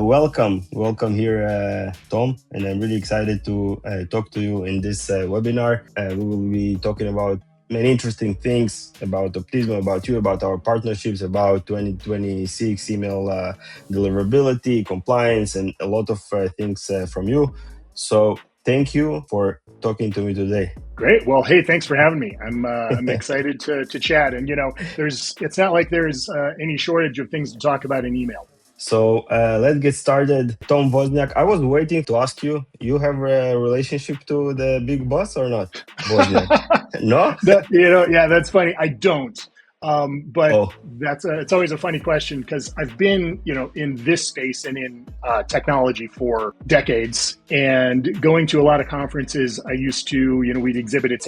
welcome here, Tom. And I'm really excited to talk to you in this webinar. We will be talking about many interesting things about OPTIZMO, about you, about our partnerships, about 2026 email deliverability, compliance, and a lot of things from you. So thank you for talking to me today. Great. Well, hey, thanks for having me. I'm excited to chat. And it's not like there's any shortage of things to talk about in email. So let's get started. Tom Wozniak, I was waiting to ask you, you have a relationship to the big boss or not? Wozniak? No? That's funny. I don't. But it's always a funny question because I've been, in this space and in technology for decades, and going to a lot of conferences. I used to, we'd exhibit at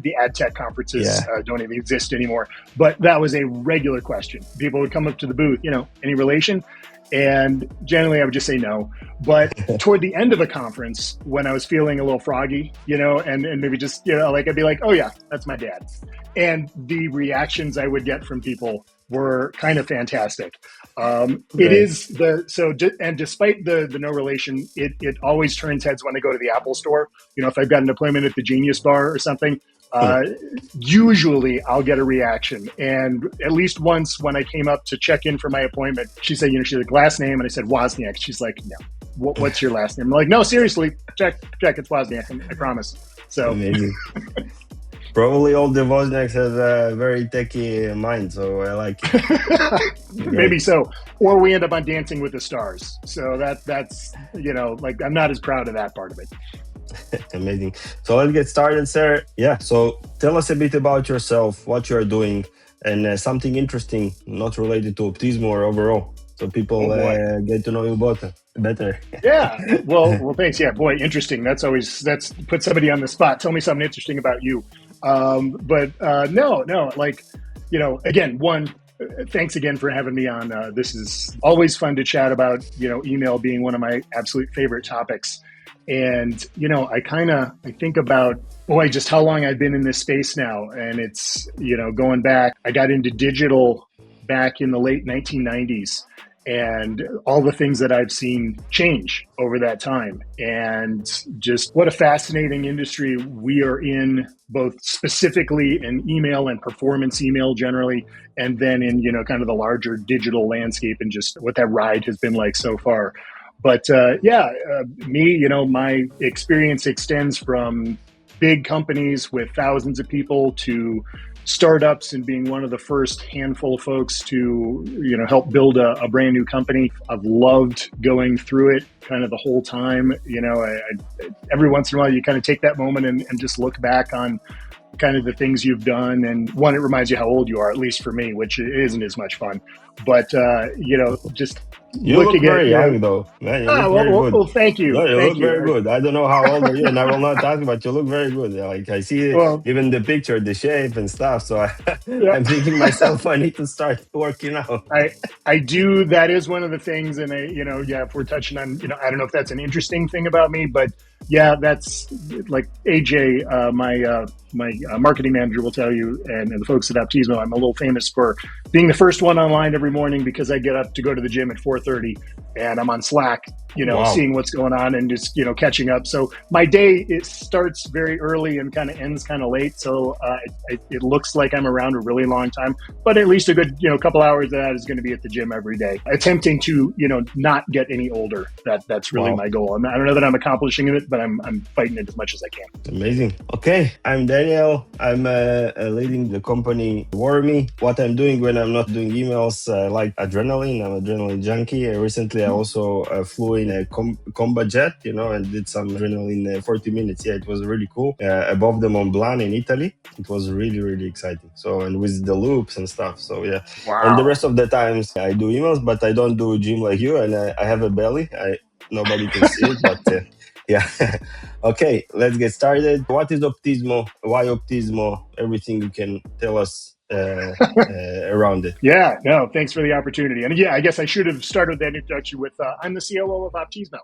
the ad tech conferences. Don't even exist anymore. But that was a regular question. People would come up to the booth, any relation? And generally I would just say no. But toward the end of a conference, when I was feeling a little froggy, and maybe just, I'd be like, oh yeah, that's my dad. And the reactions I would get from people were kind of fantastic. It is and despite the no relation, it always turns heads when I go to the Apple store. If I've got an appointment at the Genius Bar or something, usually I'll get a reaction. And at least once when I came up to check in for my appointment, she said, she's like, last name. And I said, Wozniak. She's like, no, what's your last name? I'm like, no, seriously, check, it's Wozniak. I promise. So amazing. Probably all the Wozniaks have a very techie mind, so I like it. Maybe so. Or we end up on Dancing with the Stars. So that's, I'm not as proud of that part of it. Amazing. So let's get started, sir. Yeah. So tell us a bit about yourself, what you're doing, and something interesting, not related to OPTIZMO or overall, so people get to know you better. Yeah. Well, thanks. Yeah, boy, interesting. That's put somebody on the spot. Tell me something interesting about you. Again, thanks again for having me on. This is always fun to chat about, email being one of my absolute favorite topics. And, I think about, just how long I've been in this space now. And it's, going back, I got into digital back in the late 1990s, and all the things that I've seen change over that time. And just what a fascinating industry we are in, both specifically in email and performance email generally, and then in, kind of the larger digital landscape and just what that ride has been like so far. But my experience extends from big companies with thousands of people to startups and being one of the first handful of folks to, help build a brand new company. I've loved going through it kind of the whole time. Every once in a while, you kind of take that moment and just look back on kind of the things you've done. And one, it reminds you how old you are, at least for me, which isn't as much fun. But, just you look very young, though. Man, you look very good. Well, thank you. No, you look very good. I don't know how old are you, and I will not ask, but you look very good. Like I see even the picture, the shape and stuff. So I'm thinking myself, I need to start working out. I do. That is one of the things. And if we're touching on, I don't know if that's an interesting thing about me, but yeah, that's like AJ, my marketing manager will tell you, and the folks at OPTIZMO, I'm a little famous for being the first one online every morning because I get up to go to the gym at 4:30 and I'm on Slack, seeing what's going on and just, catching up. So my day, it starts very early and kind of ends kind of late. So it looks like I'm around a really long time, but at least a good, couple hours of that is going to be at the gym every day, attempting to, not get any older. That's really my goal. I don't know that I'm accomplishing it, but I'm fighting it as much as I can. Amazing. Okay. I'm Daniel. I'm leading the company Warmy. What I'm doing when I'm not doing emails, like adrenaline. I'm an adrenaline junkie. Recently, I also flew in a combat jet, and did some adrenaline 40 minutes. Yeah, it was really cool. Above the Mont Blanc in Italy. It was really, really exciting. So, and with the loops and stuff. So, yeah. Wow. And the rest of the times I do emails, but I don't do gym like you. And I have a belly. Nobody can see it, but yeah. Okay, let's get started. What is OPTIZMO? Why OPTIZMO? Everything you can tell us around it. Yeah, no, thanks for the opportunity. And yeah, I guess I should have started that introduction with, I'm the COO of OPTIZMO.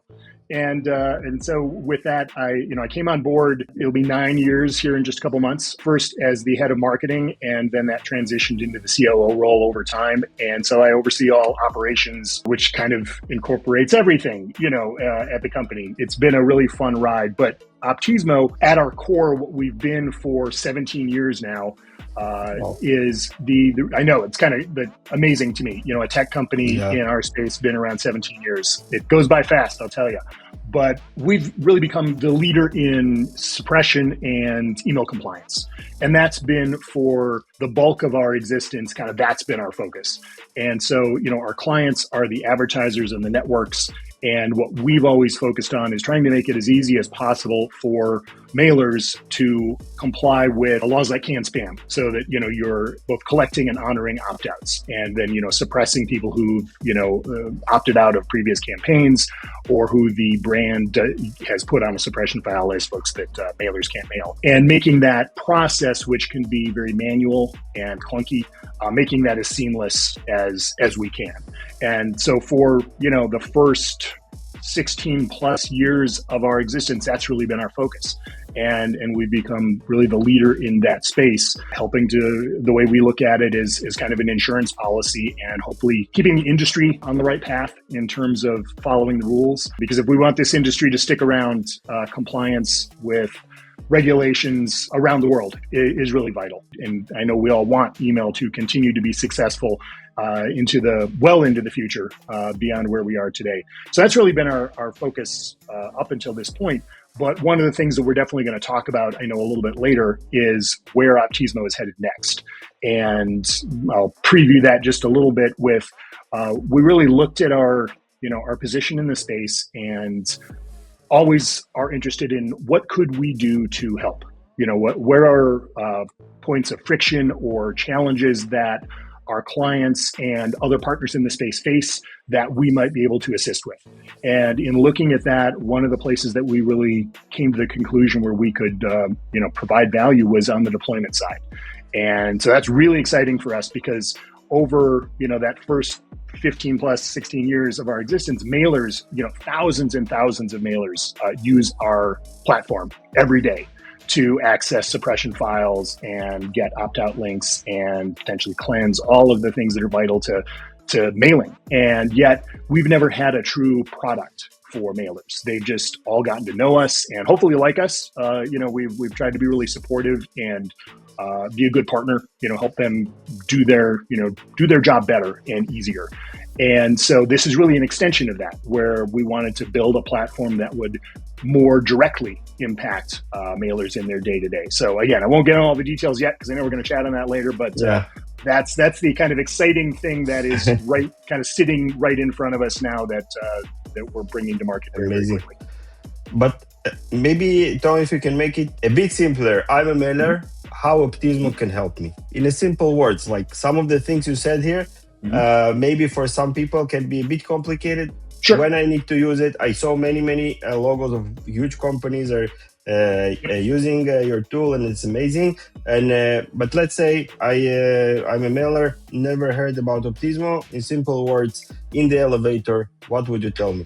And so with that, I came on board. It'll be 9 years here in just a couple months. First as the head of marketing, and then that transitioned into the COO role over time. And so I oversee all operations, which kind of incorporates everything, at the company. It's been a really fun ride. But OPTIZMO, at our core, what we've been for 17 years now, is I know it's kind of amazing to me. A tech company in our space been around 17 years. It goes by fast, I'll tell you. But we've really become the leader in suppression and email compliance. And that's been for the bulk of our existence, that's been our focus. And so, our clients are the advertisers and the networks. And what we've always focused on is trying to make it as easy as possible for mailers to comply with laws like can spam, so that, you're both collecting and honoring opt-outs, and then, suppressing people who've, opted out of previous campaigns, or who the brand has put on a suppression file as folks that mailers can't mail. And making that process, which can be very manual and clunky, making that as seamless as we can. And so for, the first 16 plus years of our existence, that's really been our focus. And we've become really the leader in that space, helping the way we look at it is kind of an insurance policy, and hopefully keeping the industry on the right path in terms of following the rules. Because if we want this industry to stick around, compliance with regulations around the world is really vital. And I know we all want email to continue to be successful into the future, beyond where we are today. So that's really been our focus up until this point. But one of the things that we're definitely going to talk about, I know a little bit later, is where OPTIZMO is headed next. And I'll preview that just a little bit with, we really looked at our position in the space, and always are interested in what could we do to help. Where are points of friction or challenges that our clients and other partners in the space face that we might be able to assist with. And in looking at that, one of the places that we really came to the conclusion where we could, provide value was on the deployment side. And so that's really exciting for us, because over, that first 15 plus 16 years of our existence, mailers, thousands and thousands of mailers use our platform every day to access suppression files and get opt-out links and potentially cleanse all of the things that are vital to mailing. And yet we've never had a true product for mailers. They've just all gotten to know us and hopefully like us. We've tried to be really supportive and be a good partner, help them do their job better and easier. And so this is really an extension of that, where we wanted to build a platform that would more directly impact mailers in their day-to-day. So again, I won't get into all the details yet, because I know we're going to chat on that later, but that's the kind of exciting thing that is sitting right in front of us now that we're bringing to market very quickly. But maybe, Tom, if you can make it a bit simpler. I'm a mailer. How OPTIZMO can help me? In a simple words, like some of the things you said here, maybe for some people can be a bit complicated. Sure. When I need to use it, I saw many logos of huge companies are using your tool, and it's amazing. And but let's say I'm a mailer, never heard about OPTIZMO. In simple words, in the elevator, what would you tell me?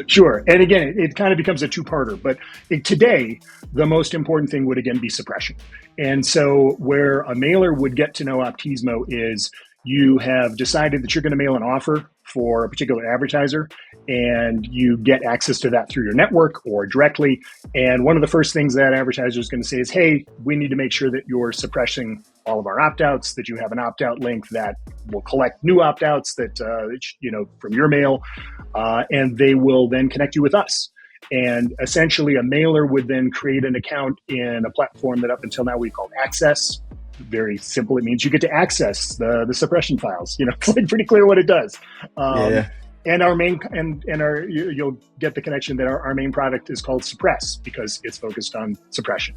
Sure. And again, it kind of becomes a two-parter, but today, the most important thing would again be suppression. And so where a mailer would get to know OPTIZMO is you have decided that you're going to mail an offer for a particular advertiser, and you get access to that through your network or directly. And one of the first things that advertiser is going to say is, hey, we need to make sure that you're suppressing all of our opt-outs, that you have an opt-out link that will collect new opt-outs that, from your mail, and they will then connect you with us. And essentially a mailer would then create an account in a platform that up until now we called Access. Very simple. It means you get to access the suppression files. It's like pretty clear what it does. And our main you'll get the connection that our main product is called Suppress, because it's focused on suppression.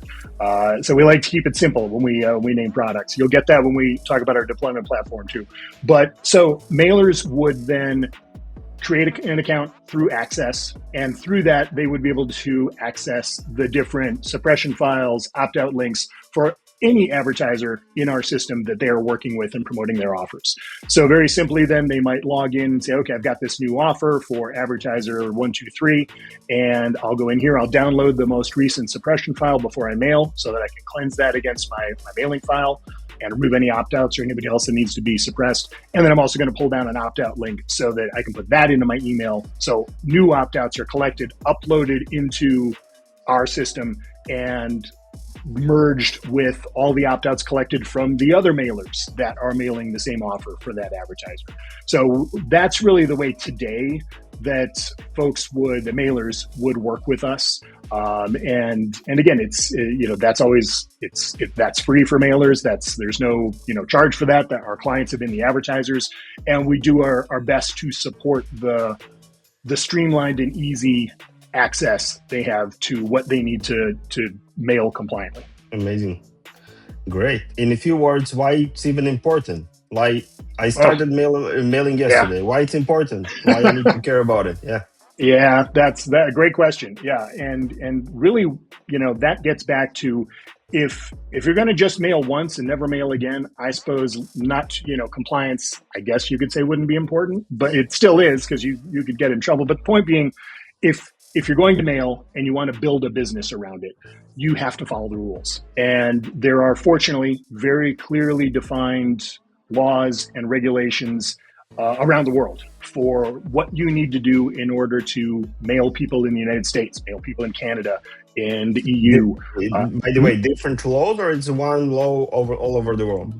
So we like to keep it simple when we name products. You'll get that when we talk about our deployment platform too. But so mailers would then create an account through Access, and through that they would be able to access the different suppression files, opt-out links for any advertiser in our system that they are working with and promoting their offers. So very simply, then they might log in and say, okay, I've got this new offer for advertiser 123, and I'll go in here, I'll download the most recent suppression file before I mail so that I can cleanse that against my mailing file and remove any opt-outs or anybody else that needs to be suppressed. And then I'm also going to pull down an opt-out link so that I can put that into my email. So new opt-outs are collected, uploaded into our system, and merged with all the opt-outs collected from the other mailers that are mailing the same offer for that advertiser. So that's really the way today that the mailers would work with us. And again, it's, that's always, that's free for mailers. There's no, charge for that our clients have been the advertisers. And we do our best to support the streamlined and easy access they have to what they need to mail compliantly. Amazing. Great. In a few words, why it's even important? Like I started mailing yesterday. Yeah. Why it's important? Why I need to care about it? Yeah. Yeah, that's a great question. Yeah. And really, that gets back to if you're going to just mail once and never mail again, I suppose not, compliance, I guess you could say wouldn't be important, but it still is because you could get in trouble. But the point being, if you're going to mail and you want to build a business around it, you have to follow the rules. And there are fortunately very clearly defined laws and regulations around the world for what you need to do in order to mail people in the United States, mail people in Canada, in the EU. By the way, different laws, or it's one law all over the world?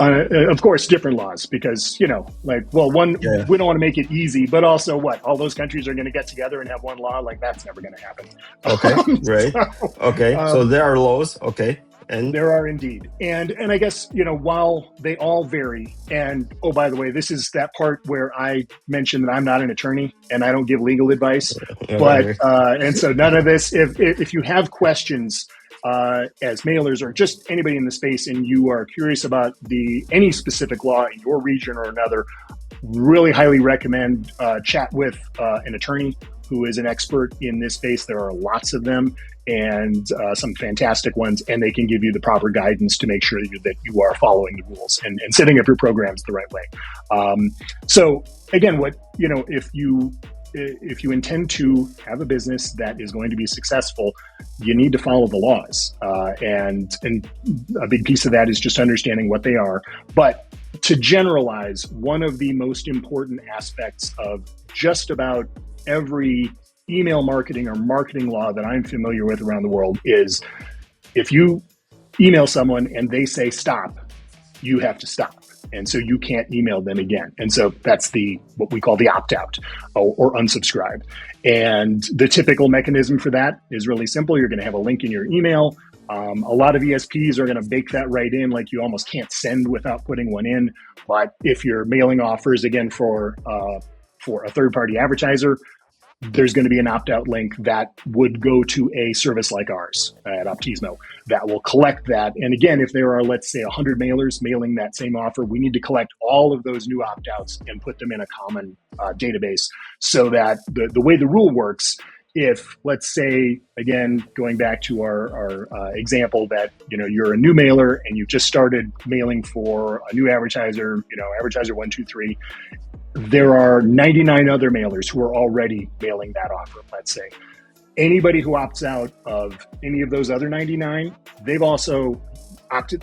Of course, different laws, because, we don't want to make it easy, but also all those countries are going to get together and have one law? That's never going to happen. Okay, right. So there are laws. Okay. And there are indeed. And I guess, while they all vary, and oh, by the way, this is that part where I mentioned that I'm not an attorney and I don't give legal advice, and so none of this, if you have questions, as mailers or just anybody in the space and you are curious about any specific law in your region or another, really highly recommend chat with an attorney who is an expert in this space. There are lots of them and some fantastic ones, and they can give you the proper guidance to make sure that you are following the rules and setting up your programs the right way. So again, if you intend to have a business that is going to be successful, you need to follow the laws. And a big piece of that is just understanding what they are. But to generalize, one of the most important aspects of just about every email marketing or marketing law that I'm familiar with around the world is if you email someone and they say stop, you have to stop. And so you can't email them again. And so that's what we call the opt-out or unsubscribe. And the typical mechanism for that is really simple. You're going to have a link in your email. A lot of ESPs are going to bake that right in, like you almost can't send without putting one in. But if you're mailing offers, again, for a third-party advertiser, there's going to be an opt-out link that would go to a service like ours at OPTIZMO that will collect that. And again, if there are, let's say, 100 mailers mailing that same offer, we need to collect all of those new opt-outs and put them in a common database so that the way the rule works, if, let's say, again, going back to our example that, you're a new mailer and you've just started mailing for a new advertiser, advertiser 123, there are 99 other mailers who are already mailing that offer, let's say. Anybody who opts out of any of those other 99, they've also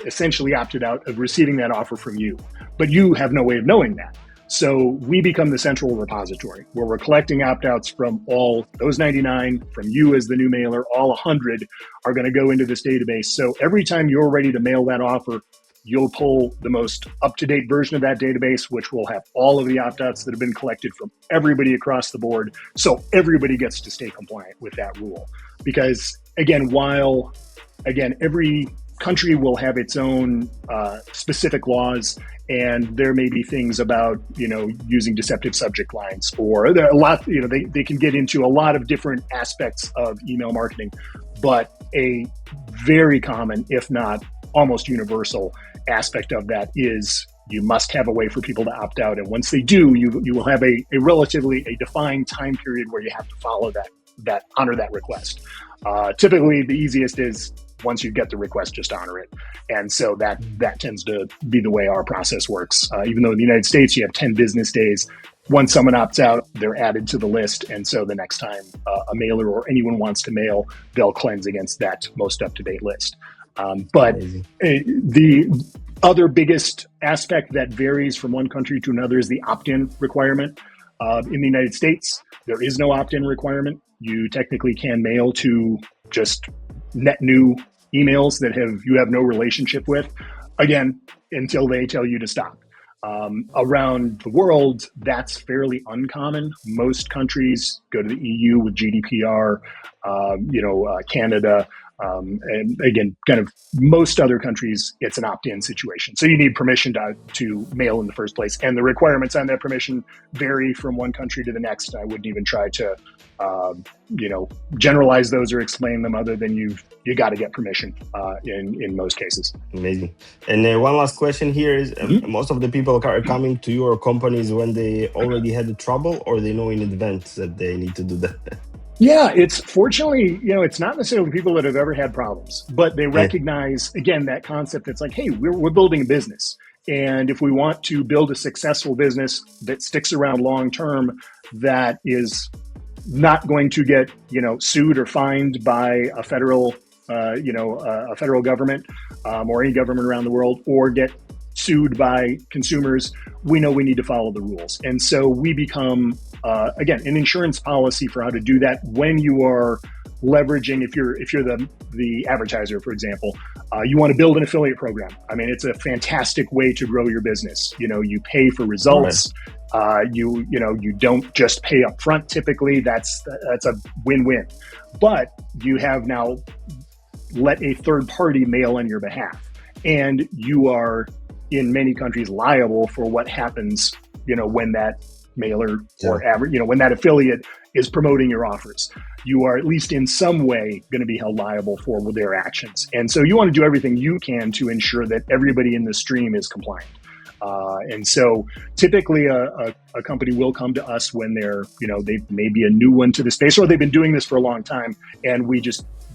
essentially opted out of receiving that offer from you. But you have no way of knowing that. So we become the central repository where we're collecting opt-outs from all those 99, from you as the new mailer. All 100 are going to go into this database. So every time you're ready to mail that offer, you'll pull the most up-to-date version of that database, which will have all of the opt-outs that have been collected from everybody across the board. So everybody gets to stay compliant with that rule. Because again, every country will have its own specific laws, and there may be things about, using deceptive subject lines, or there are a lot, they can get into a lot of different aspects of email marketing, but a very common, if not almost universal aspect of that is you must have a way for people to opt out. And once they do, you will have a relatively defined time period where you have to follow that honor that request. Typically, the easiest is once you get the request, just honor it. And so that tends to be the way our process works. Even though in the United States you have 10 business days, once someone opts out, they're added to the list. And so the next time a mailer or anyone wants to mail, they'll cleanse against that most up-to-date list. But the other biggest aspect that varies from one country to another is the opt-in requirement. In the United States, there is no opt-in requirement. You technically can mail to just net new emails that you have no relationship with, again, until they tell you to stop. Around the world, that's fairly uncommon. Most countries go to the EU with GDPR, Canada, and again, kind of most other countries, it's an opt-in situation. So you need permission to mail in the first place. And the requirements on that permission vary from one country to the next. I wouldn't even try to, generalize those or explain them other than you got to get permission in most cases. Amazing. And one last question here is, most of the people are coming to your companies when they already had the trouble, or they know in advance that they need to do that? Yeah, it's fortunately, it's not necessarily people that have ever had problems, but they recognize, again, that concept that's like, hey, we're building a business. And if we want to build a successful business that sticks around long term, that is not going to get, sued or fined by a federal, a federal government or any government around the world, or get sued by consumers, we know we need to follow the rules. And so we become, again, an insurance policy for how to do that when you are leveraging, if you're the advertiser, for example, you want to build an affiliate program. I mean, it's a fantastic way to grow your business. You pay for results. You don't just pay up front. Typically, that's a win-win. But you have now let a third party mail on your behalf, and you are in many countries liable for what happens, when that mailer or when that affiliate is promoting your offers. You are at least in some way going to be held liable for their actions. And so you want to do everything you can to ensure that everybody in the stream is compliant. And so typically a company will come to us when they may be a new one to the space, or they've been doing this for a long time, and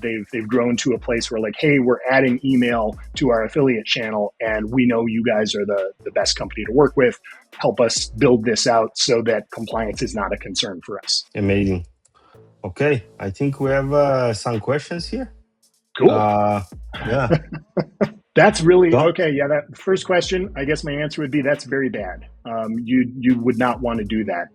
they've grown to a place where, like, hey, we're adding email to our affiliate channel, and we know you guys are the best company to work with. Help us build this out so that compliance is not a concern for us. Amazing. Okay, I think we have some questions here. Cool. Yeah. That's really okay. Yeah, that first question, I guess my answer would be that's very bad. You would not want to do that.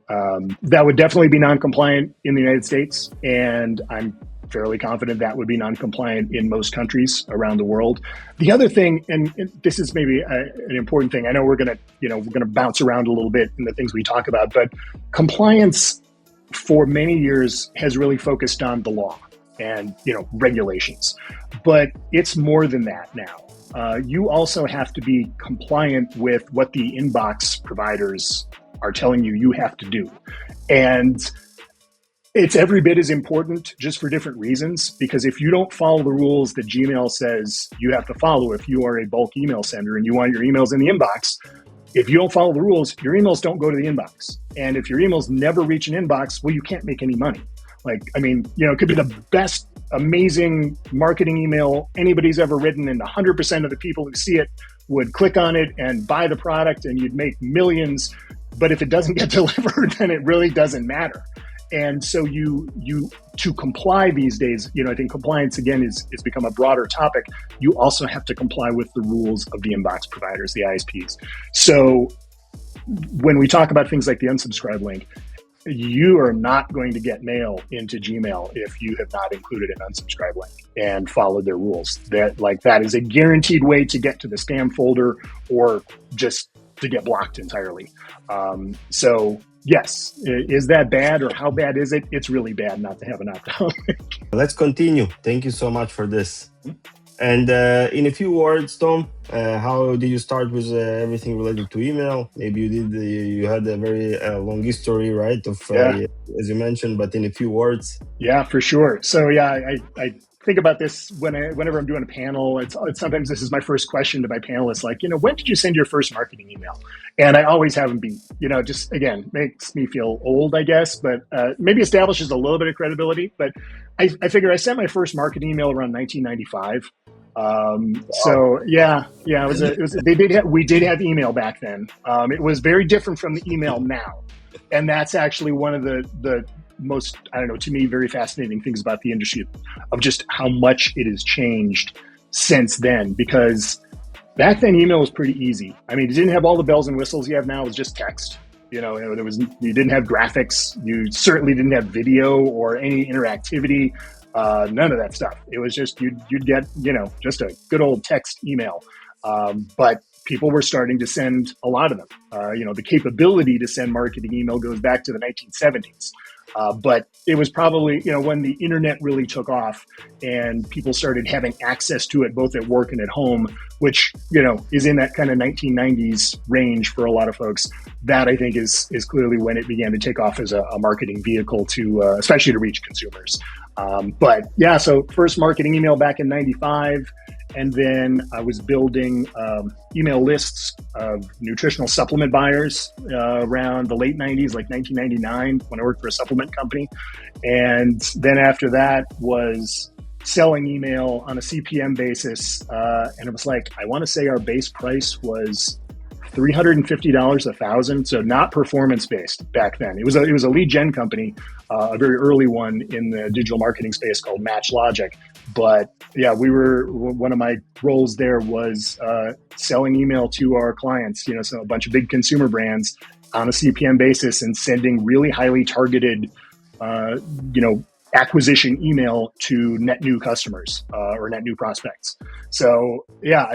That would definitely be non-compliant in the United States, and I'm fairly confident that would be non-compliant in most countries around the world. The other thing, and this is maybe an important thing, I know we're gonna bounce around a little bit in the things we talk about, but compliance for many years has really focused on the law and regulations, but it's more than that now. You also have to be compliant with what the inbox providers are telling you have to do. And it's every bit as important, just for different reasons, because if you don't follow the rules that Gmail says you have to follow, if you are a bulk email sender and you want your emails in the inbox, if you don't follow the rules, your emails don't go to the inbox. And if your emails never reach an inbox, well, you can't make any money. It could be the best, amazing marketing email anybody's ever written, and 100% of the people who see it would click on it and buy the product, and you'd make millions. But if it doesn't get delivered, then it really doesn't matter. And so you to comply these days, I think compliance, again, is become a broader topic. You also have to comply with the rules of the inbox providers, the ISPs. So when we talk about things like the unsubscribe link, you are not going to get mail into Gmail if you have not included an unsubscribe link and followed their rules. That is a guaranteed way to get to the spam folder, or just to get blocked entirely. So yes, is that bad, or how bad is it? It's really bad not to have an opt-out link. Let's continue. Thank you so much for this. And in a few words, Tom, how did you start with everything related to email? Maybe you had a very long history, right? As you mentioned, but in a few words. Yeah, for sure. So yeah, I think about this whenever I'm doing a panel. It's sometimes this is my first question to my panelists, like, when did you send your first marketing email? And I always have them be, just again, makes me feel old, I guess, but maybe establishes a little bit of credibility. But I figure I sent my first marketing email around 1995. So we did have email back then. It was very different from the email now. And that's actually one of the most, I don't know, to me, very fascinating things about the industry of just how much it has changed since then. Because back then, email was pretty easy. I mean, it didn't have all the bells and whistles you have now. It was just text. You didn't have graphics. You certainly didn't have video or any interactivity. None of that stuff. It was just you'd get just a good old text email. But people were starting to send a lot of them. The capability to send marketing email goes back to the 1970s. But it was probably, when the internet really took off and people started having access to it both at work and at home, which, is in that kind of 1990s range for a lot of folks. That I think is clearly when it began to take off as a marketing vehicle to, especially to reach consumers. But yeah, so first marketing email back in 95. And then I was building email lists of nutritional supplement buyers around the late 90s, like 1999, when I worked for a supplement company. And then after that was selling email on a CPM basis. And it was like, I want to say our base price was $350 1,000, so not performance-based back then. It was a lead gen company, a very early one in the digital marketing space called MatchLogic. But yeah, one of my roles there was selling email to our clients, so a bunch of big consumer brands on a CPM basis and sending really highly targeted, acquisition email to net new customers or net new prospects. So yeah,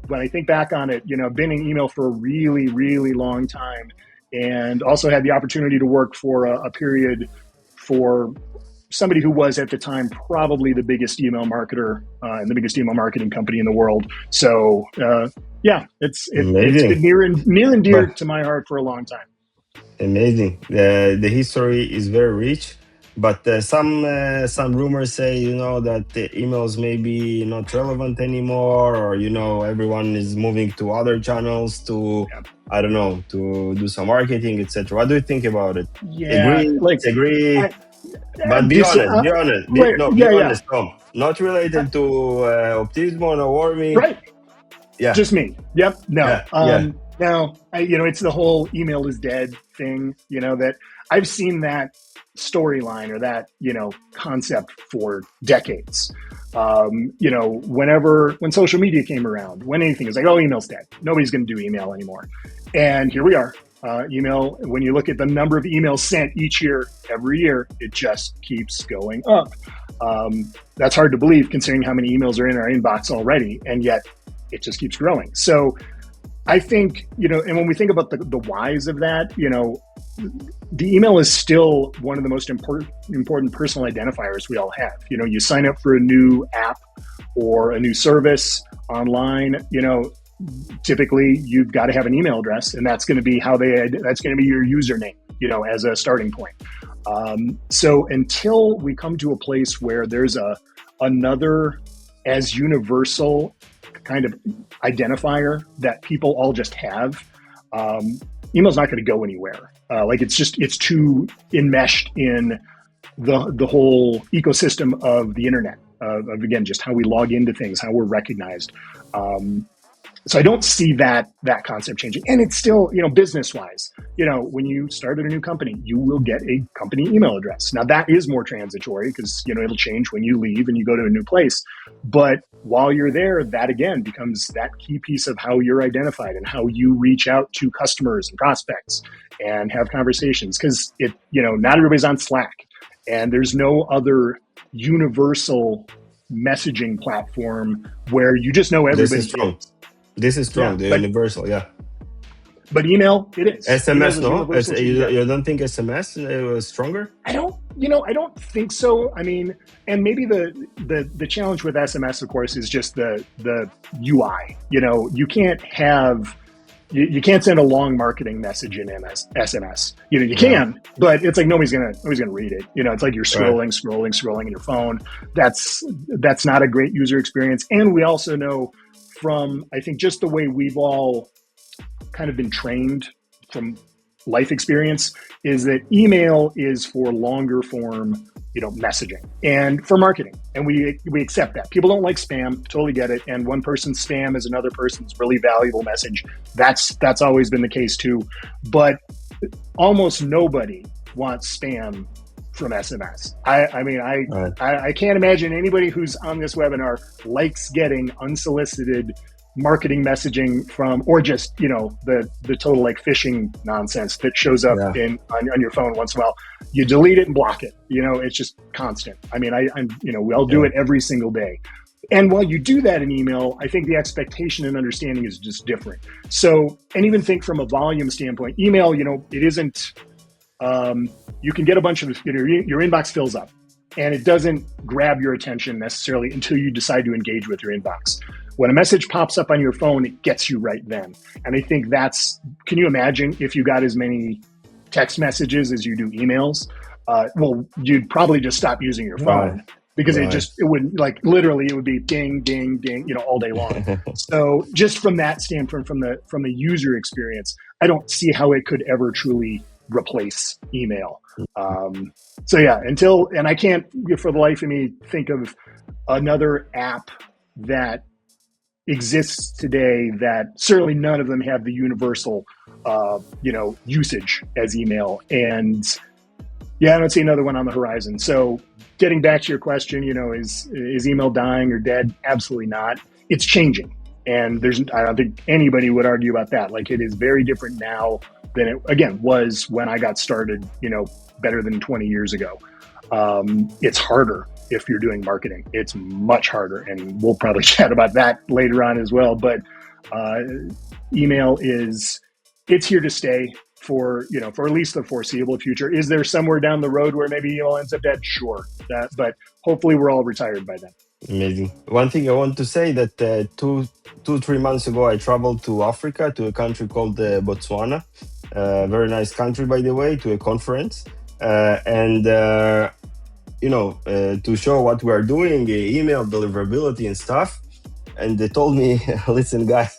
when I think back on it, been in email for a really, really long time, and also had the opportunity to work for a period for somebody who was at the time probably the biggest email marketer and the biggest email marketing company in the world. So it's been near and dear to my heart for a long time. Amazing. The history is very rich. But some rumors say, that the emails may be not relevant anymore, or, everyone is moving to other channels to, I don't know, to do some marketing, etc. What do you think about it? Yeah, Agree? But be honest. Be honest, Tom. Not related to OPTIZMO, no worry. Right. Yeah. Just me. Yep. No. Yeah. Now, it's the whole email is dead thing, that I've seen that storyline or that, concept for decades. When social media came around, when anything is like, oh, email's dead. Nobody's going to do email anymore. And here we are. Email, when you look at the number of emails sent every year, it just keeps going up. That's hard to believe considering how many emails are in our inbox already. And yet it just keeps growing. So I think, and when we think about the whys of that, the email is still one of the most important personal identifiers we all have. You sign up for a new app or a new service online, typically you've got to have an email address, and that's going to be that's going to be your username, as a starting point. So until we come to a place where there's another as universal kind of identifier that people all just have, email's not going to go anywhere. It's too enmeshed in the whole ecosystem of the internet, of again, just how we log into things, how we're recognized. So I don't see that concept changing. And it's still, business wise, when you start at a new company, you will get a company email address. Now that is more transitory because, it'll change when you leave and you go to a new place. But while you're there, that again becomes that key piece of how you're identified and how you reach out to customers and prospects and have conversations. Because not everybody's on Slack, and there's no other universal messaging platform where you just know everybody. This is strong. Universal, yeah. But email, it is. SMS, no? You don't think SMS was stronger? I don't think so. I mean, and maybe the challenge with SMS, of course, is just the UI. You can't have you can't send a long marketing message in SMS. You can, but it's like nobody's gonna read it. It's like you're scrolling in your phone. That's not a great user experience. And we also know from, I think, just the way we've all kind of been trained from life experience, is that email is for longer form, messaging and for marketing. And we accept that. People don't like spam, totally get it. And one person's spam is another person's really valuable message. That's always been the case too. But almost nobody wants spam from SMS. I can't imagine anybody who's on this webinar likes getting unsolicited marketing messaging from, or just the total like phishing nonsense that shows up on your phone once in a while. You delete it and block it. It's just constant. We all do it every single day. And while you do that in email, I think the expectation and understanding is just different. So, and even think from a volume standpoint, email, it isn't. You can get a bunch of your inbox fills up, and it doesn't grab your attention necessarily until you decide to engage with your inbox. When a message pops up on your phone, it gets you right then. And I think can you imagine if you got as many text messages as you do emails? Well, you'd probably just stop using your phone because it would like literally it would be ding, ding, ding, all day long. So just from that standpoint, from the user experience, I don't see how it could ever truly replace email. And I can't for the life of me think of another app that exists today that certainly none of them have the universal, usage as email. And I don't see another one on the horizon. So getting back to your question, is email dying or dead? Absolutely not. It's changing. And I don't think anybody would argue about that. Like, it is very different now than it, again, was when I got started, better than 20 years ago. It's harder if you're doing marketing. It's much harder. And we'll probably chat about that later on as well. But email it's here to stay for at least the foreseeable future. Is there somewhere down the road where maybe email ends up dead? Sure. But hopefully we're all retired by then. Amazing. One thing I want to say that 2-3 months ago, I traveled to Africa, to a country called Botswana. Very nice country, by the way, to a conference. To show what we are doing, email deliverability and stuff. And they told me, listen, guy,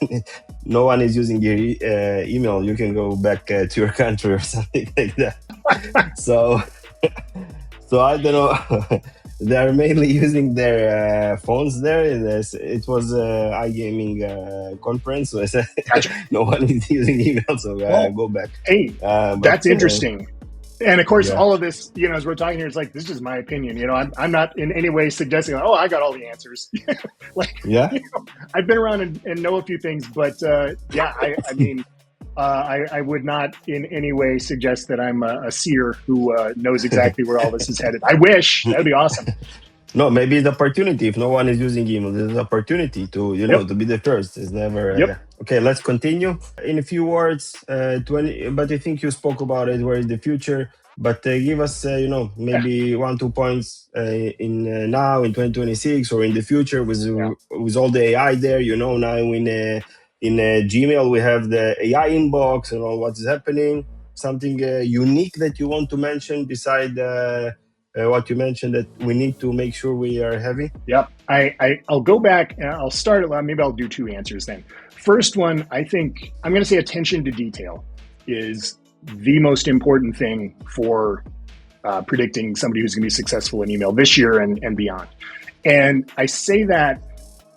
no one is using your email. You can go back to your country or something like that. So I don't know. They are mainly using their phones there. It was iGaming conference. So I said, no one is using email, so go back. Hey, that's interesting. And of course, all of this, as we're talking here, it's like, this is my opinion. I'm not in any way suggesting, I got all the answers. I've been around and know a few things, but I would not in any way suggest that I'm a seer who knows exactly where all this is headed. I wish. That'd be awesome. No, maybe it's opportunity. If no one is using email, there's an opportunity to, to be the first. It's never. Okay, let's continue. In a few words, but I think you spoke about it, where is the future. But give us, maybe 1-2 points in now in 2026 or in the future with all the AI there. Now in Gmail we have the AI inbox and all what is happening. Something unique that you want to mention beside what you mentioned that we need to make sure we are having? Yep. I'll go back and I'll start it. Maybe I'll do 2 answers then. First one, I think I'm going to say attention to detail is the most important thing for predicting somebody who's going to be successful in email this year and beyond. And I say that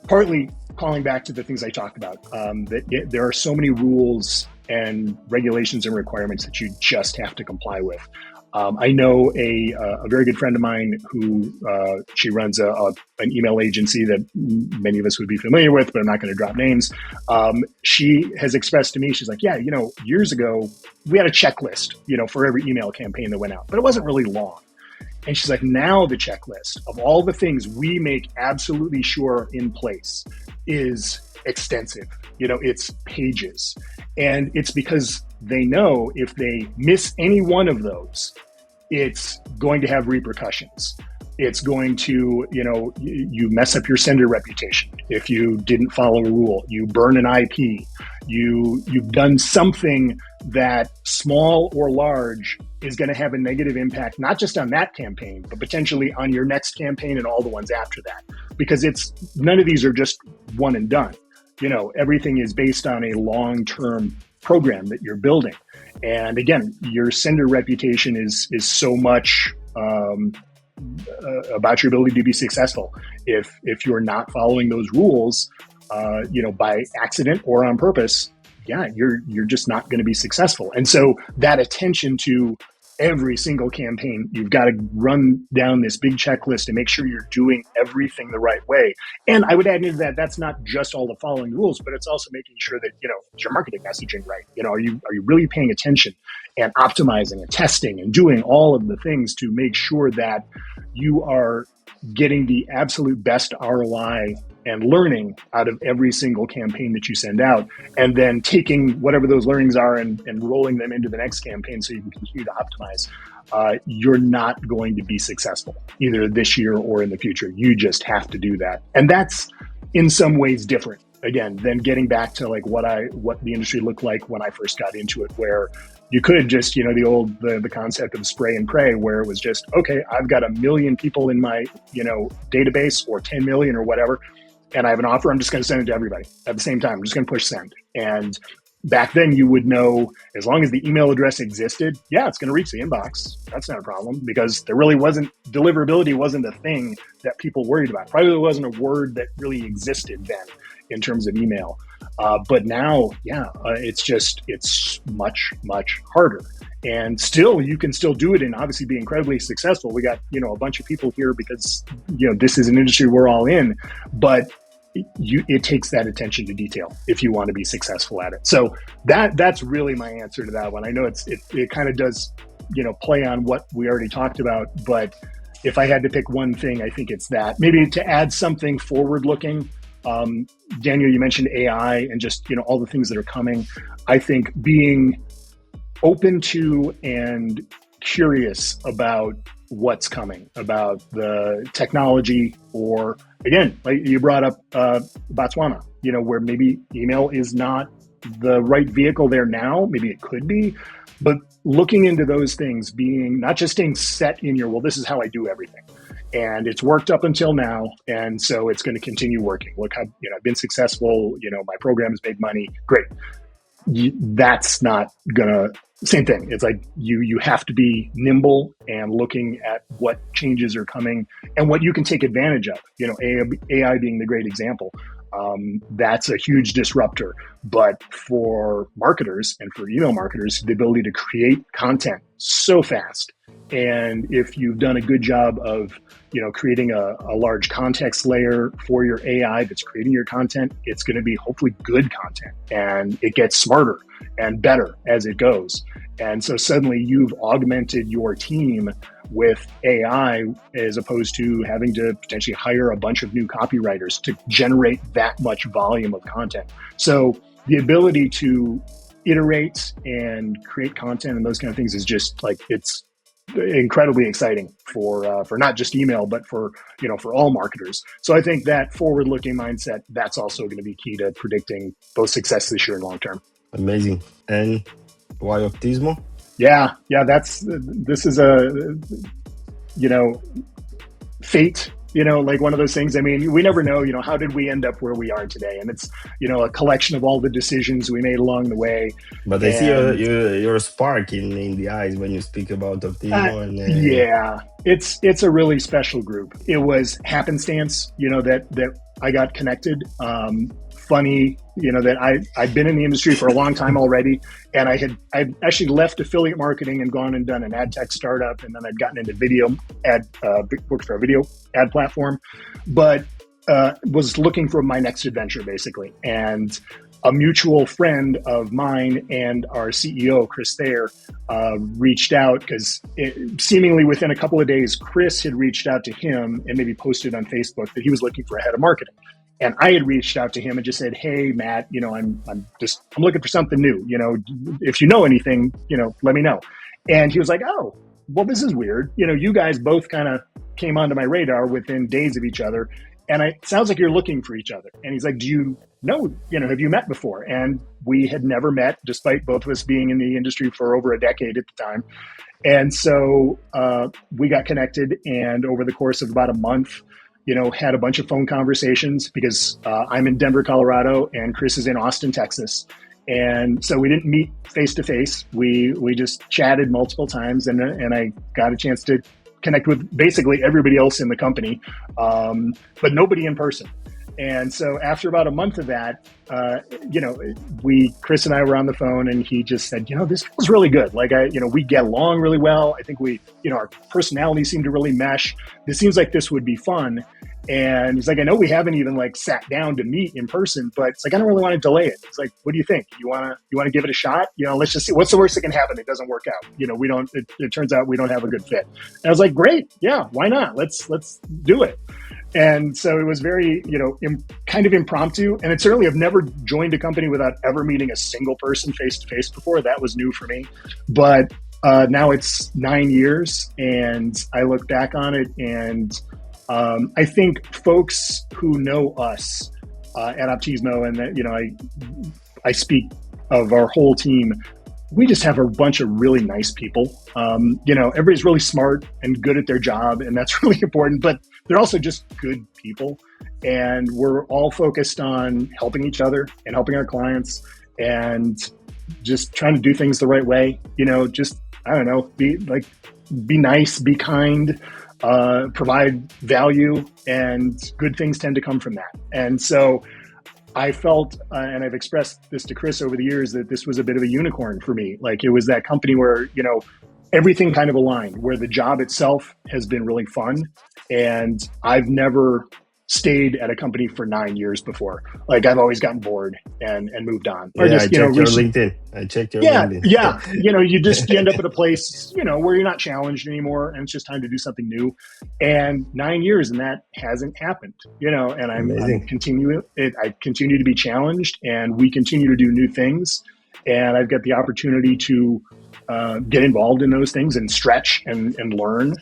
partly calling back to the things I talked about, that there are so many rules and regulations and requirements that you just have to comply with. I know a very good friend of mine who she runs an email agency that many of us would be familiar with, but I'm not going to drop names. She has expressed to me, she's like, years ago, we had a checklist, for every email campaign that went out, but it wasn't really long. And she's like, now the checklist of all the things we make absolutely sure are in place is extensive. It's pages. And it's because they know if they miss any one of those, it's going to have repercussions. It's going to, you mess up your sender reputation. If you didn't follow a rule, you burn an IP, you've done something that, small or large, is going to have a negative impact, not just on that campaign, but potentially on your next campaign and all the ones after that. Because none of these are just one and done. Everything is based on a long-term program that you're building. And again, your sender reputation is so much about your ability to be successful. If you're not following those rules, by accident or on purpose, you're just not going to be successful. And so that attention to every single campaign, you've got to run down this big checklist and make sure you're doing everything the right way. And I would add into that, that's not just all the following rules, but it's also making sure that, is your marketing messaging right? Are you really paying attention and optimizing and testing and doing all of the things to make sure that you are getting the absolute best ROI and learning out of every single campaign that you send out, and then taking whatever those learnings are and rolling them into the next campaign so you can continue to optimize. You're not going to be successful either this year or in the future. You just have to do that. And that's in some ways different, again, than getting back to like what the industry looked like when I first got into it, where you could just, the concept of spray and pray, where it was just, okay, I've got 1 million people in my, database, or 10 million or whatever, and I have an offer, I'm just going to send it to everybody at the same time. I'm just going to push send. And back then you would know, as long as the email address existed, it's going to reach the inbox. That's not a problem, because deliverability wasn't a thing that people worried about. Probably wasn't a word that really existed then in terms of email. But now, it's much, much harder. And still, you can still do it and obviously be incredibly successful. We got, a bunch of people here because, this is an industry we're all in, but it takes that attention to detail if you want to be successful at it. So that's really my answer to that one. I know it kind of does, play on what we already talked about, but if I had to pick one thing, I think it's that. Maybe to add something forward-looking, Daniel, you mentioned AI and just, all the things that are coming. I think being open to and curious about what's coming, about the technology, or again, like you brought up Botswana, where maybe email is not the right vehicle there now. Maybe it could be, but looking into those things, being not just staying set in your, this is how I do everything. And it's worked up until now, and so it's going to continue working. Look, I've been successful. My program has made money. Great. That's not gonna, same thing. It's like you have to be nimble and looking at what changes are coming and what you can take advantage of. AI being the great example. That's a huge disruptor. But for marketers and for email marketers, the ability to create content so fast. And if you've done a good job of, creating a large context layer for your AI that's creating your content, it's going to be hopefully good content, and it gets smarter and better as it goes. And so suddenly you've augmented your team with AI, as opposed to having to potentially hire a bunch of new copywriters to generate that much volume of content. So the ability to iterate and create content and those kind of things is just like, it's incredibly exciting for not just email, but for all marketers. So I think that forward-looking mindset, that's also going to be key to predicting both success this year and long term. Amazing. And why OPTIZMO? Yeah, this is a fate. Like one of those things. I mean, we never know, how did we end up where we are today? And it's, a collection of all the decisions we made along the way. But I see your spark in the eyes when you speak about OPTIZMO. Yeah, it's a really special group. It was happenstance, that I got connected. Funny, that I'd been in the industry for a long time already, and I'd actually left affiliate marketing and gone and done an ad tech startup, and then I'd gotten into video ad, worked for a video ad platform, but was looking for my next adventure basically. And a mutual friend of mine and our CEO, Chris Thayer, reached out because seemingly within a couple of days, Chris had reached out to him and maybe posted on Facebook that he was looking for a head of marketing. And I had reached out to him and just said, "Hey, Matt, I'm looking for something new. If you know anything, let me know." And he was like, "Oh, well, this is weird. You guys both kind of came onto my radar within days of each other. And it sounds like you're looking for each other. And he's like, do you know, have you met before? And we had never met, despite both of us being in the industry for over a decade at the time. And so we got connected, and over the course of about a month, had a bunch of phone conversations, because I'm in Denver, Colorado, and Chris is in Austin, Texas. And so we didn't meet face to face. We just chatted multiple times, and I got a chance to connect with basically everybody else in the company, but nobody in person. And so after about a month of that, Chris and I were on the phone, and he just said, this feels really good. Like we get along really well. I think our personalities seem to really mesh. This seems like this would be fun. And he's like, I know we haven't even sat down to meet in person, but it's like, I don't really want to delay it. It's like, what do you think? You want to give it a shot? Let's just see. What's the worst that can happen? It doesn't work out. It turns out we don't have a good fit. And I was like, great. Yeah, why not? Let's do it. And so it was very, kind of impromptu. And it certainly, I've never joined a company without ever meeting a single person face to face before. That was new for me. But now it's 9 years, and I look back on it, and I think folks who know us at OPTIZMO, and I speak of our whole team, we just have a bunch of really nice people. Everybody's really smart and good at their job, and that's really important, but they're also just good people. And we're all focused on helping each other and helping our clients, and just trying to do things the right way. Be nice, be kind, provide value, and good things tend to come from that. And so I felt, and I've expressed this to Chris over the years, that this was a bit of a unicorn for me. It was that company where, everything kind of aligned, where the job itself has been really fun. And I've never stayed at a company for 9 years before. I've always gotten bored and moved on. Or just, I checked your LinkedIn. I checked your LinkedIn. Yeah. You end up at a place, where you're not challenged anymore, and it's just time to do something new. And 9 years, and that hasn't happened, and I'm continuing it. I continue to be challenged, and we continue to do new things. And I've got the opportunity to get involved in those things and stretch and learn.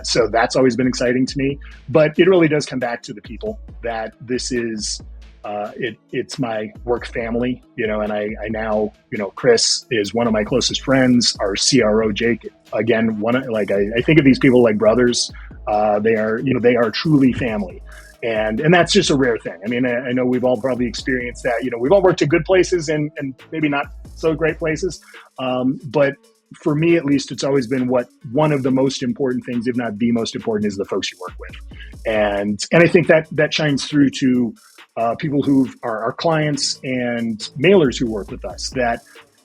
So that's always been exciting to me. But it really does come back to the people, that this is, it's my work family, and I now, Chris is one of my closest friends. Our CRO, Jake, again, I think of these people like brothers. They are truly family. And that's just a rare thing. I mean, I know we've all probably experienced that. We've all worked at good places and maybe not so great places. But for me, at least, it's always been one of the most important things, if not the most important, is the folks you work with. And I think that shines through to people who are our clients and mailers who work with us. That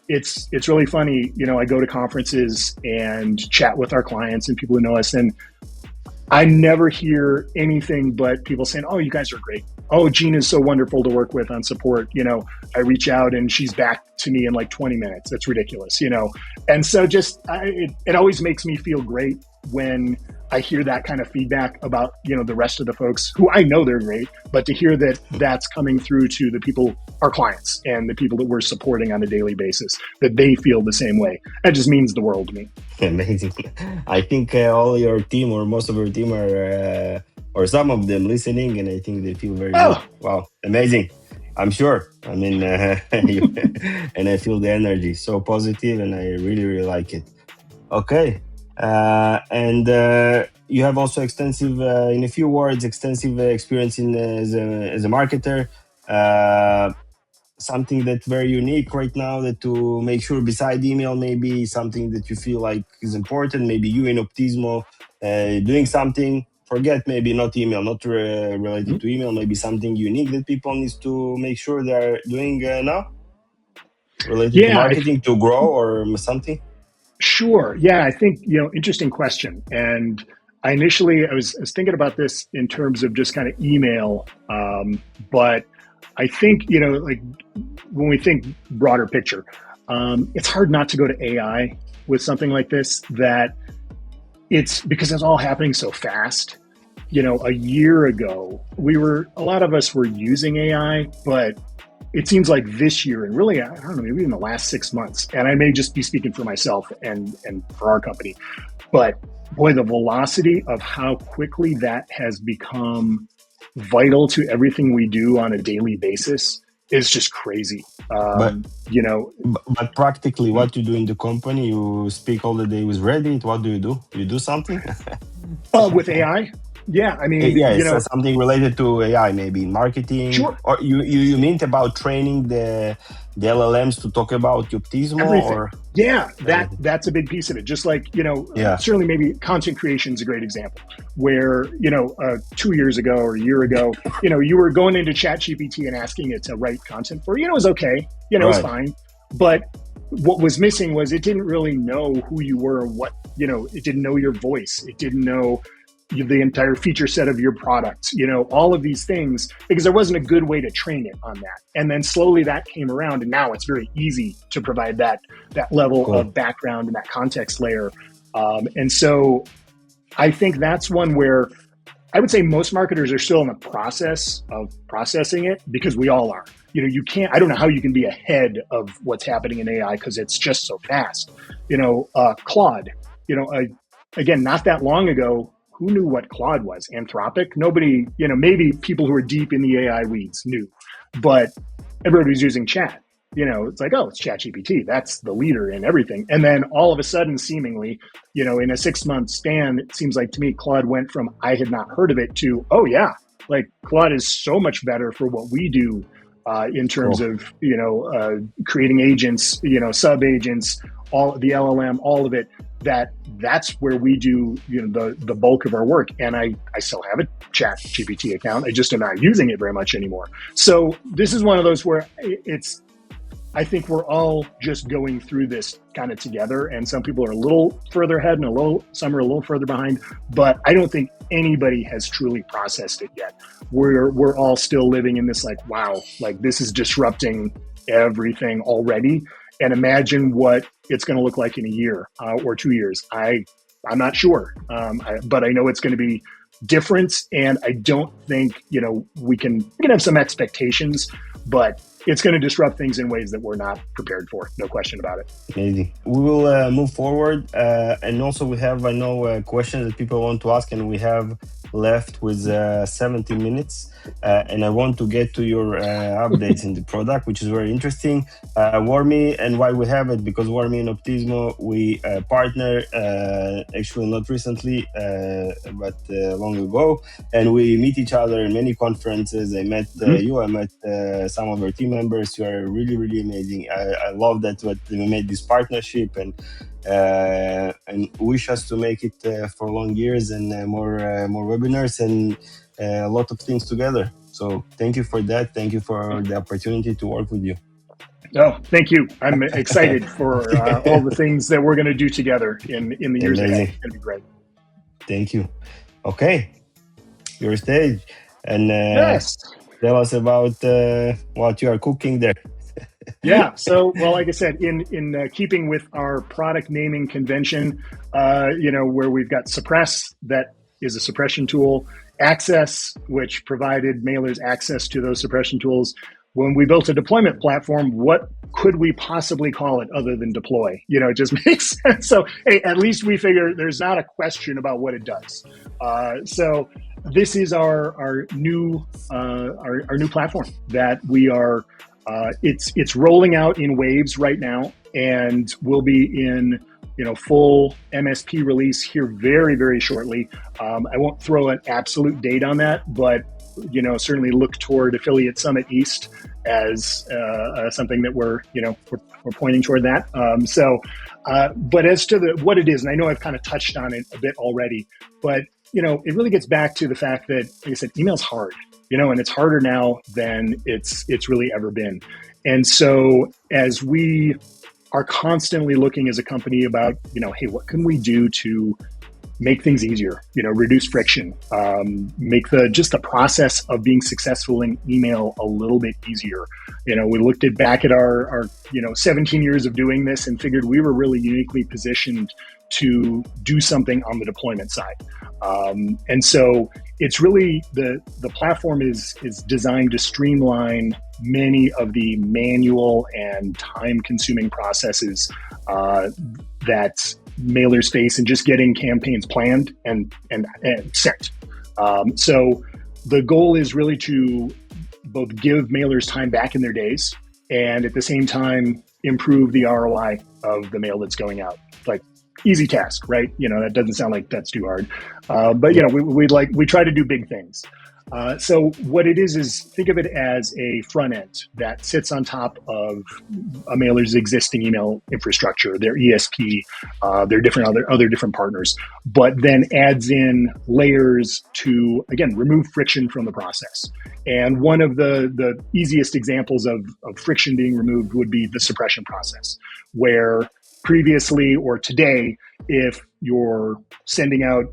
it's really funny. I go to conferences and chat with our clients and people who know us, and I never hear anything but people saying, "Oh, you guys are great. Oh, Gina's so wonderful to work with on support. I reach out and she's back to me in 20 minutes. That's ridiculous, And so it always makes me feel great when I hear that kind of feedback about, the rest of the folks who I know they're great, but to hear that that's coming through to the people, our clients, and the people that we're supporting on a daily basis, that they feel the same way. That just means the world to me. Amazing. I think all your team, or most of your team, are, or some of them, listening, and I think they feel very good. Wow, amazing. I'm sure. I mean, and I feel the energy so positive, and I really, really like it. Okay. And you have also extensive, in a few words, extensive experience as a marketer. Something that's very unique right now, that to make sure, beside email, maybe something that you feel like is important, maybe you in OPTIZMO doing something, forget maybe not email, not related to email, maybe something unique that people need to make sure they're doing now, related to marketing, to grow or something? Sure. Yeah, I think, interesting question. And I was thinking about this in terms of just kind of email. But I think, when we think broader picture, it's hard not to go to AI with something like this, that it's because it's all happening so fast. A year ago, a lot of us were using AI, but it seems like this year, and really, I don't know, maybe in the last 6 months, and I may just be speaking for myself and for our company, but boy, the velocity of how quickly that has become vital to everything we do on a daily basis is just crazy. But but practically, what you do in the company, you speak all the day with Reddit. What do? You do something? With AI? Yeah, I mean, Yeah, it's something related to AI, maybe in marketing. Sure. Or you meant about training the LLMs to talk about Optismo? Everything. Or yeah, that's a big piece of it. Just like, certainly maybe content creation is a great example where, 2 years ago or a year ago, you were going into ChatGPT and asking it to write content for you. It was okay. It was fine. But what was missing was it didn't really know who you were, it didn't know your voice. It didn't know the entire feature set of your product, all of these things, because there wasn't a good way to train it on that. And then slowly that came around, and now it's very easy to provide that level of background and that context layer. And so I think that's one where I would say most marketers are still in the process of processing it, because we all are. I don't know how you can be ahead of what's happening in AI because it's just so fast. Claude, again, not that long ago, who knew what Claude was? Anthropic? Nobody, maybe people who are deep in the AI weeds knew, but everybody was using chat. It's like, oh, it's ChatGPT. That's the leader in everything. And then all of a sudden, seemingly, in a 6-month span, it seems like to me, Claude went from I had not heard of it to, oh yeah, like Claude is so much better for what we do in terms of, creating agents, sub agents, all the LLM, all of it. That's where we do the bulk of our work. And I still have a ChatGPT account. I just am not using it very much anymore. So this is one of those where I think we're all just going through this kind of together, and some people are a little further ahead and some are a little further behind, but I don't think anybody has truly processed it yet. We're all still living in this like, wow, like this is disrupting everything already. And imagine what it's going to look like in a year or 2 years. I'm not sure, but I know it's going to be different. And I don't think we can have some expectations, but it's going to disrupt things in ways that we're not prepared for. No question about it. Amazing. We will move forward, and also we have questions that people want to ask, and we have left with 70 minutes, and I want to get to your updates in the product, which is very interesting. Wormy, and why we have it, because Wormy and Optismo, we partner, actually not recently, but long ago, and we meet each other in many conferences. I met you, I met some of our team members. You are really, really amazing. I love that we made this partnership, and wish us to make it for long years and more webinars and a lot of things together. So thank you for that. Thank you for the opportunity to work with you. Oh, thank you. I'm excited for all the things that we're going to do together in the years ahead. It's going to be great. Thank you. Okay, your stage, and yes. Tell us about what you are cooking there. Yeah. So, well, like I said, in keeping with our product naming convention, where we've got Suppress, that is a suppression tool, Access, which provided mailers access to those suppression tools. When we built a deployment platform, what could we possibly call it other than deploy? It just makes sense. So, hey, at least we figure there's not a question about what it does. So this is our new platform that we are. It's rolling out in waves right now, and we'll be in full MSP release here very, very shortly. I won't throw an absolute date on that, but certainly look toward Affiliate Summit East as something that we're pointing toward that. But as to what it is, and I know I've kind of touched on it a bit already, but it really gets back to the fact that, like I said, email's hard. And it's harder now than it's really ever been. And so as we are constantly looking as a company about, hey, what can we do to make things easier, reduce friction, make the process of being successful in email a little bit easier. We looked back at our 17 years of doing this and figured we were really uniquely positioned to do something on the deployment side. And so it's really the platform is designed to streamline many of the manual and time-consuming processes that mailers face in just getting campaigns planned and sent. So the goal is really to both give mailers time back in their days and at the same time improve the ROI of the mail that's going out. Like, easy task, right? That doesn't sound like that's too hard. But we try to do big things. So what it is think of it as a front end that sits on top of a mailer's existing email infrastructure, their ESP, their different other different partners, but then adds in layers to, again, remove friction from the process. And one of the easiest examples of friction being removed would be the suppression process, where previously or today, if you're sending out,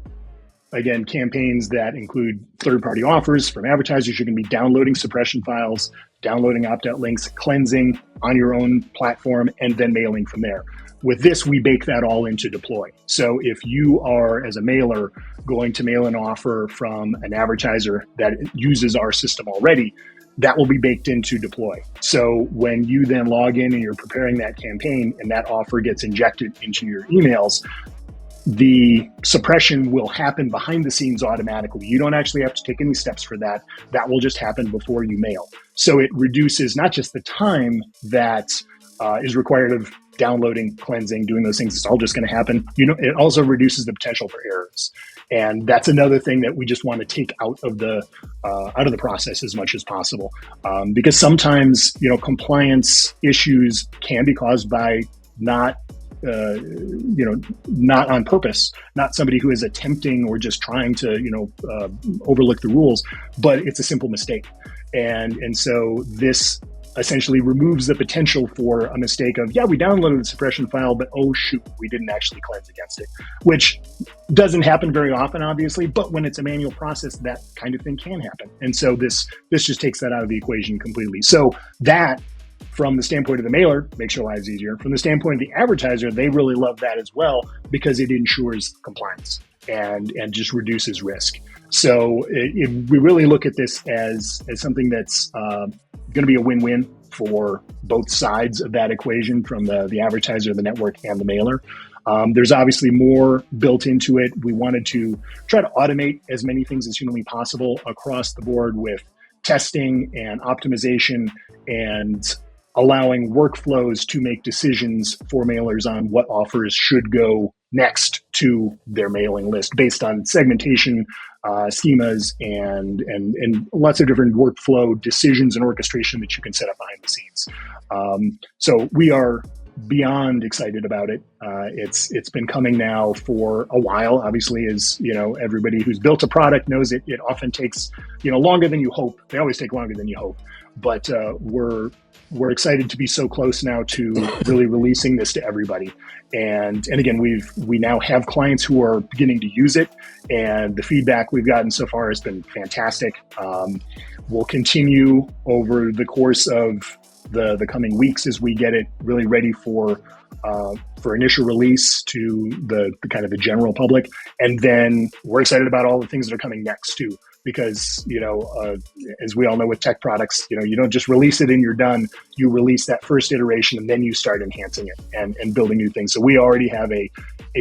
again, campaigns that include third-party offers from advertisers, you're going to be downloading suppression files, downloading opt-out links, cleansing on your own platform, and then mailing from there. With this, we bake that all into deploy. So if you are, as a mailer, going to mail an offer from an advertiser that uses our system already, that will be baked into deploy. So when you then log in and you're preparing that campaign and that offer gets injected into your emails, the suppression will happen behind the scenes automatically. You don't actually have to take any steps for that. That will just happen before you mail. So it reduces not just the time that is required of downloading, cleansing, doing those things. It's all just going to happen. It also reduces the potential for errors. And that's another thing that we just want to take out of the process as much as possible. Because sometimes, compliance issues can be caused by not on purpose, not somebody who is attempting or just trying to, overlook the rules, but it's a simple mistake. And so this essentially removes the potential for a mistake of, we downloaded the suppression file, but oh shoot, we didn't actually cleanse against it, which doesn't happen very often, obviously, but when it's a manual process, that kind of thing can happen. And so this just takes that out of the equation completely. So that, from the standpoint of the mailer, makes your lives easier. From the standpoint of the advertiser, they really love that as well because it ensures compliance and just reduces risk. So we really look at this as something that's going to be a win-win for both sides of that equation, from the advertiser, the network, and the mailer. There's obviously more built into it. We wanted to try to automate as many things as humanly possible across the board with testing and optimization and allowing workflows to make decisions for mailers on what offers should go next to their mailing list based on segmentation, schemas, and lots of different workflow decisions and orchestration that you can set up behind the scenes. So we are beyond excited about it. It's been coming now for a while. Obviously, as everybody who's built a product knows, it often takes longer than you hope. They always take longer than you hope. But we're excited to be so close now to really releasing this to everybody. And again, we now have clients who are beginning to use it, and the feedback we've gotten so far has been fantastic. We'll continue over the course of the coming weeks as we get it really ready for initial release to the kind of the general public. And then we're excited about all the things that are coming next too, because, as we all know with tech products, you don't just release it and you're done. You release that first iteration and then you start enhancing it and building new things. So we already have a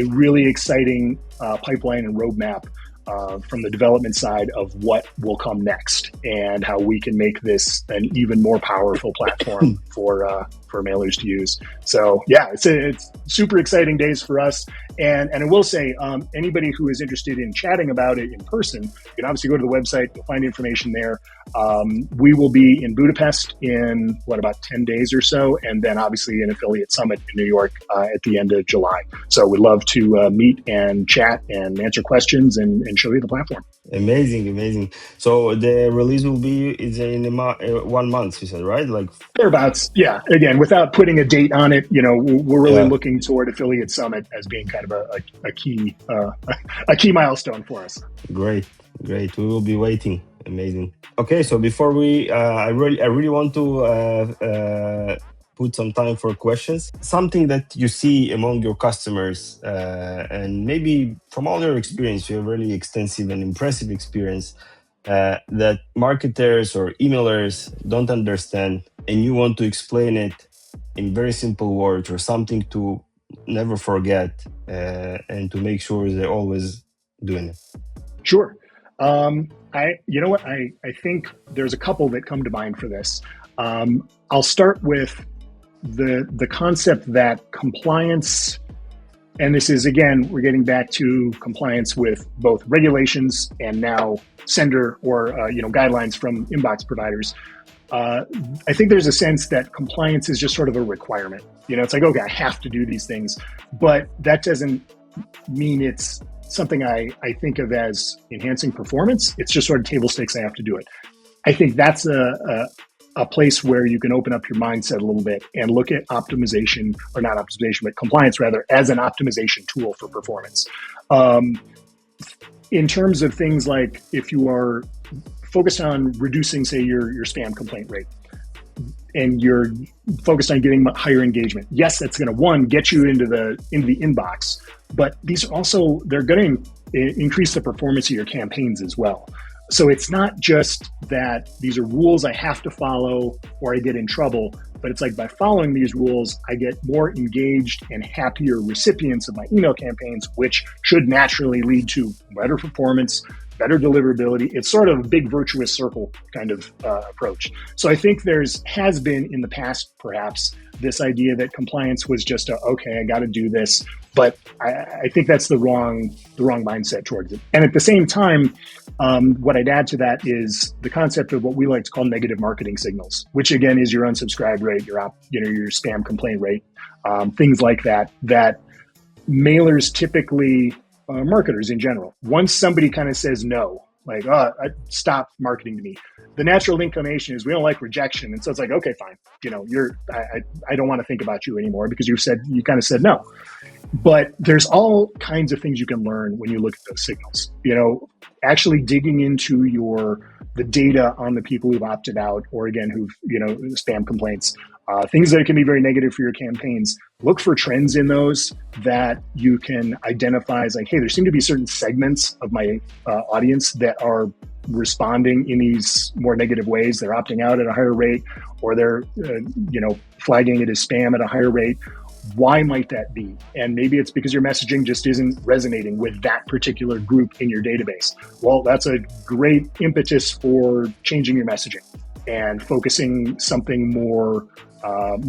really exciting pipeline and roadmap from the development side of what will come next and how we can make this an even more powerful platform for mailers to use. So yeah, it's super exciting days for us. And I will say, anybody who is interested in chatting about it in person, you can obviously go to the website, you'll find information there. We will be in Budapest in about 10 days or so, and then obviously an affiliate summit in New York at the end of July. So we'd love to meet and chat and answer questions and show you the platform. Amazing. So the release will be in 1 month, you said, right? Like thereabouts. Yeah. Again, without putting a date on it, we're really looking toward affiliate summit as being kind of a key milestone for us. Great. We will be waiting. Amazing. Okay, so before we, I really want to put some time for questions. Something that you see among your customers, and maybe from all your experience, you have really extensive and impressive experience, that marketers or emailers don't understand, and you want to explain it in very simple words or something to never forget, and to make sure they're always doing it? Sure. You know what? I think there's a couple that come to mind for this. I'll start with the concept that compliance, and this is, again, we're getting back to compliance with both regulations and now sender or guidelines from inbox providers. I think there's a sense that compliance is just sort of a requirement. It's like, okay, I have to do these things, but that doesn't mean it's something I think of as enhancing performance. It's just sort of table stakes. I have to do it. I think that's a place where you can open up your mindset a little bit and look at optimization, or not optimization, but compliance rather, as an optimization tool for performance. In terms of things like if you are focused on reducing, say, your spam complaint rate, and you're focused on getting higher engagement, yes, that's going to, get you into the inbox, but these are also, they're going to increase the performance of your campaigns as well. So it's not just that these are rules I have to follow or I get in trouble, but it's like by following these rules, I get more engaged and happier recipients of my email campaigns, which should naturally lead to better performance, better deliverability. It's sort of a big virtuous circle kind of approach. So I think has been in the past, perhaps, this idea that compliance was just okay, I got to do this. But I think that's the wrong mindset towards it. And at the same time, what I'd add to that is the concept of what we like to call negative marketing signals, which again is your unsubscribe rate, your spam complaint rate, things like that. That mailers typically, marketers in general, once somebody kind of says no, like, stop marketing to me, the natural inclination is we don't like rejection, and so it's like, okay, fine, I don't want to think about you anymore because you kind of said no. But there's all kinds of things you can learn when you look at those signals. Actually digging into the data on the people who've opted out, or again, who've, spam complaints, things that can be very negative for your campaigns. Look for trends in those that you can identify as like, hey, there seem to be certain segments of my audience that are responding in these more negative ways. They're opting out at a higher rate, or they're, flagging it as spam at a higher rate. Why might that be? And maybe it's because your messaging just isn't resonating with that particular group in your database. Well, that's a great impetus for changing your messaging and focusing something more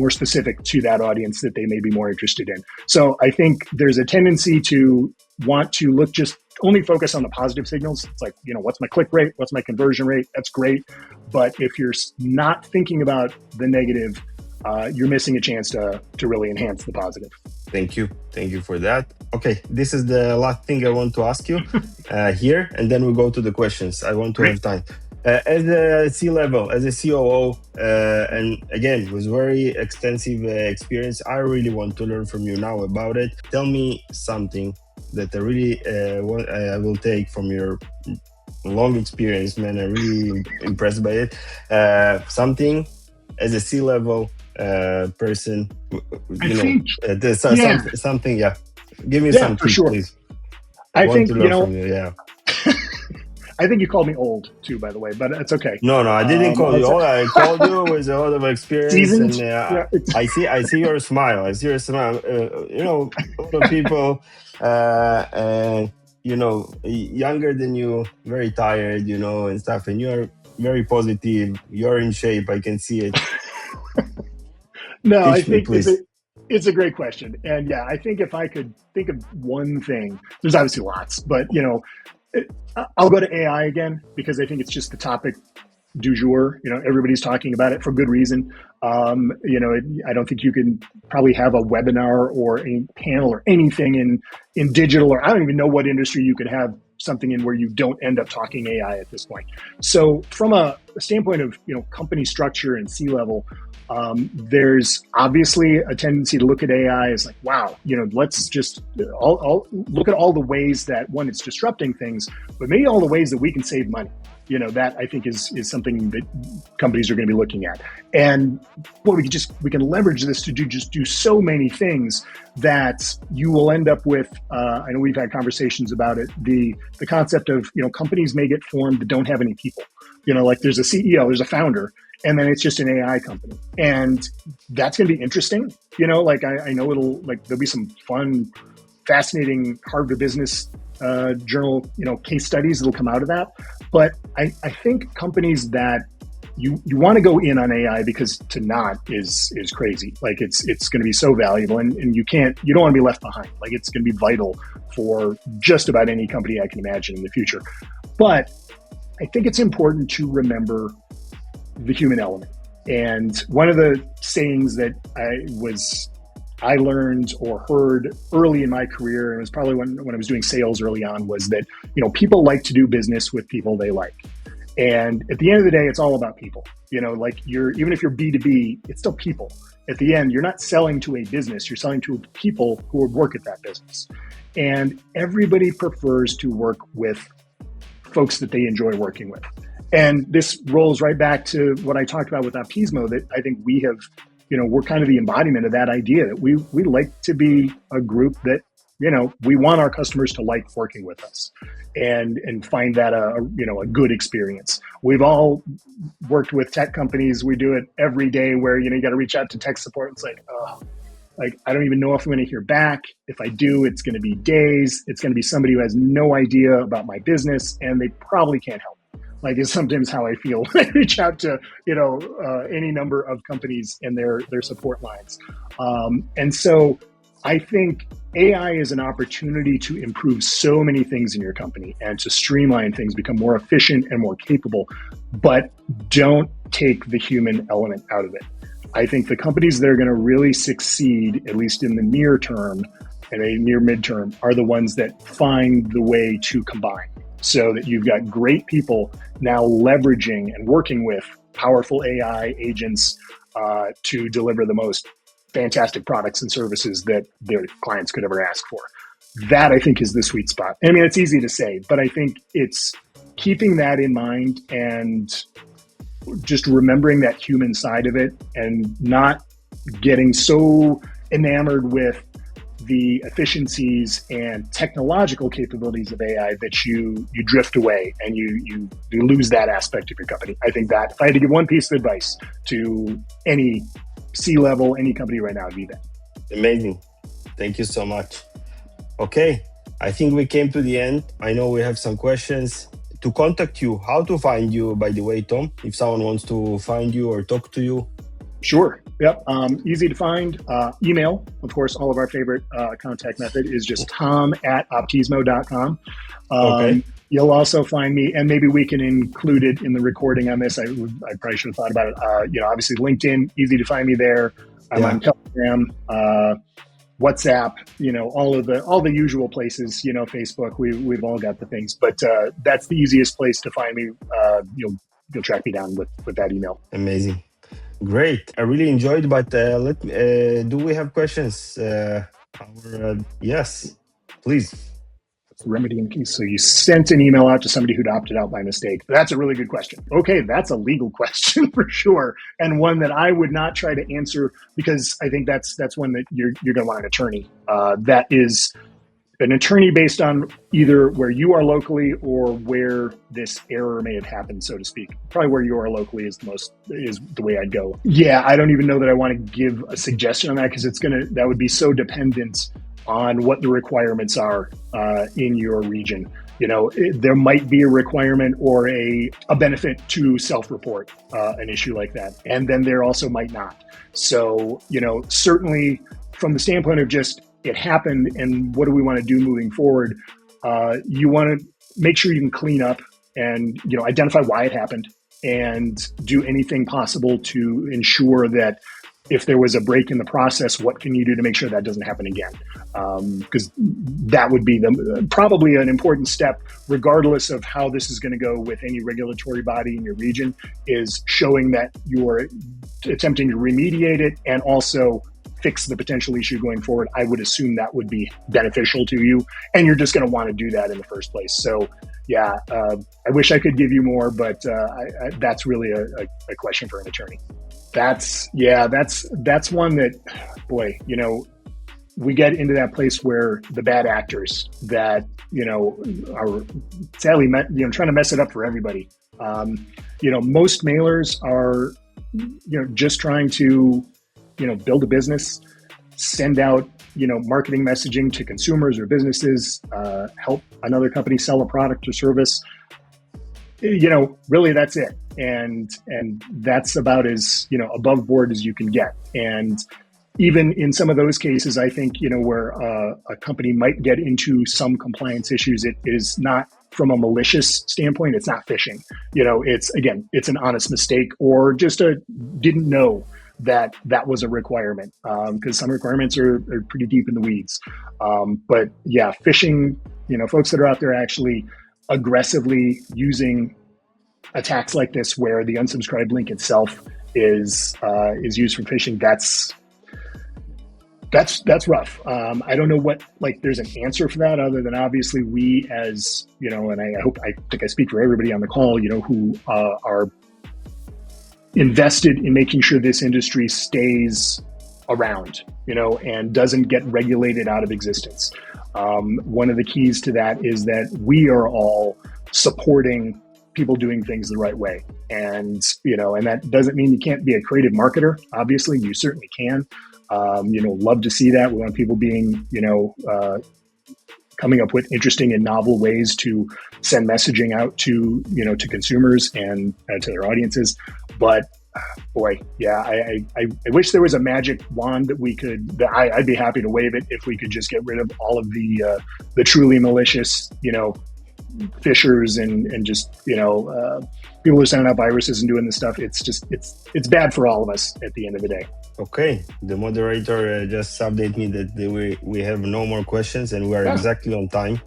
specific to that audience that they may be more interested in. So I think there's a tendency to want to just only focus on the positive signals. It's like, what's my click rate? What's my conversion rate? That's great. But if you're not thinking about the negative, you're missing a chance to really enhance the positive. Thank you for that. Okay, this is the last thing I want to ask you here, and then we'll go to the questions. I want to have time. As a C-level, as a COO, and again, with very extensive experience, I really want to learn from you now about it. Tell me something that I really I will take from your long experience, man. I'm really impressed by it. Something as a C-level person, something. Yeah, give me something, for sure. Please. I think from you, yeah. I think you called me old too, by the way, but it's okay. No, I didn't call you old. I called you with a lot of experience. Seasoned? And I see your smile. A lot of people, and younger than you, very tired, and stuff, and you're very positive. You're in shape. I can see it. No, I think it's a great question. And yeah, I think if I could think of one thing, there's obviously lots, but I'll go to AI again, because I think it's just the topic du jour. Everybody's talking about it for good reason. I don't think you can probably have a webinar or a panel or anything in digital, or I don't even know what industry you could have something in where you don't end up talking AI at this point. So from a standpoint of company structure and C-level, there's obviously a tendency to look at AI as like, wow, let's just all look at all the ways that, one, it's disrupting things, but maybe all the ways that we can save money. that I think is something that companies are going to be looking at. And we can leverage this to do so many things that you will end up with. I know we've had conversations about it. The concept of, companies may get formed that don't have any people. Like there's a CEO, there's a founder, and then it's just an AI company. And that's going to be interesting. Like I know there'll be some fun, fascinating Harvard Business Journal, case studies that'll come out of that. But I think companies that you want to go in on AI, because to not is crazy. Like it's going to be so valuable, and you don't want to be left behind. Like it's going to be vital for just about any company I can imagine in the future. But I think it's important to remember the human element. And one of the sayings that I learned or heard early in my career, and it was probably when I was doing sales early on, was that, people like to do business with people they like. And at the end of the day, it's all about people. Like even if you're B2B, it's still people. At the end, you're not selling to a business, you're selling to people who would work at that business. And everybody prefers to work with folks that they enjoy working with. And this rolls right back to what I talked about with OPTIZMO, that I think we have, we're kind of the embodiment of that idea that we like to be a group that, we want our customers to like working with us and find that a good experience. We've all worked with tech companies. We do it every day where, you got to reach out to tech support. It's like, I don't even know if I'm going to hear back. If I do, it's going to be days. It's going to be somebody who has no idea about my business, and they probably can't help. Like it's sometimes how I feel when I reach out to, any number of companies and their support lines. And so I think AI is an opportunity to improve so many things in your company and to streamline things, become more efficient and more capable, but don't take the human element out of it. I think the companies that are going to really succeed, at least in the near term and a near midterm, are the ones that find the way to combine, so that you've got great people now leveraging and working with powerful AI agents to deliver the most fantastic products and services that their clients could ever ask for. That, I think, is the sweet spot. I mean, it's easy to say, but I think it's keeping that in mind and just remembering that human side of it and not getting so enamored with the efficiencies and technological capabilities of AI that you drift away and you lose that aspect of your company. I think that if I had to give one piece of advice to any C-level, any company right now, it'd be that. Amazing. Thank you so much. Okay, I think we came to the end. I know we have some questions. To contact you, how to find you, by the way, Tom, if someone wants to find you or talk to you? Sure. Yep. Easy to find. Email, of course, all of our favorite contact method is just tom@optizmo.com. Okay. You'll also find me, and maybe we can include it in the recording on this. I probably should have thought about it. Obviously LinkedIn, easy to find me there. I'm on Telegram, WhatsApp, all the usual places, Facebook, we've all got the things, but that's the easiest place to find me. You'll track me down with that email. Amazing. Great. I really enjoyed, but do we have questions? Yes, please. Remedying piece. So you sent an email out to somebody who'd opted out by mistake. That's a really good question. Okay, that's a legal question for sure, and one that I would not try to answer, because I think that's one that you're going to want an attorney. That is an attorney based on either where you are locally or where this error may have happened, so to speak. Probably where you are locally is the way I'd go. Yeah, I don't even know that I want to give a suggestion on that, because that would be so dependent on what the requirements are in your region. There might be a requirement or a benefit to self-report an issue like that, and then there also might not. So, certainly from the standpoint of just it happened and what do we want to do moving forward, you want to make sure you can clean up and identify why it happened and do anything possible to ensure that if there was a break in the process, what can you do to make sure that doesn't happen again? Because that would be probably an important step, regardless of how this is going to go with any regulatory body in your region, is showing that you're attempting to remediate it and also fix the potential issue going forward. I would assume that would be beneficial to you, and you're just going to want to do that in the first place. So yeah, I wish I could give you more, but that's really a question for an attorney. That's one that, boy, we get into that place where the bad actors that, are sadly, trying to mess it up for everybody. Most mailers are, just trying to, build a business, send out, marketing messaging to consumers or businesses, help another company sell a product or service. Really that's it. And that's about as, above board as you can get. And even in some of those cases, I think, where a company might get into some compliance issues, it is not from a malicious standpoint. It's not phishing. It's an honest mistake or just didn't know that was a requirement, because some requirements are pretty deep in the weeds. But yeah, phishing, folks that are out there actually aggressively using attacks like this, where the unsubscribe link itself is used for phishing. That's rough. I don't know what, there's an answer for that other than obviously we as, and I think I speak for everybody on the call, who are invested in making sure this industry stays around, and doesn't get regulated out of existence. One of the keys to that is that we are all supporting people doing things the right way. And, and that doesn't mean you can't be a creative marketer. Obviously, you certainly can. Love to see that. We want people being, coming up with interesting and novel ways to send messaging out to, to consumers and to their audiences. But boy, yeah, I wish there was a magic wand that I'd be happy to wave it if we could just get rid of all of the truly malicious, phishers and just, people who are sending out viruses and doing this stuff. It's bad for all of us at the end of the day. Okay, the moderator just updated me that we have no more questions and we are exactly on time.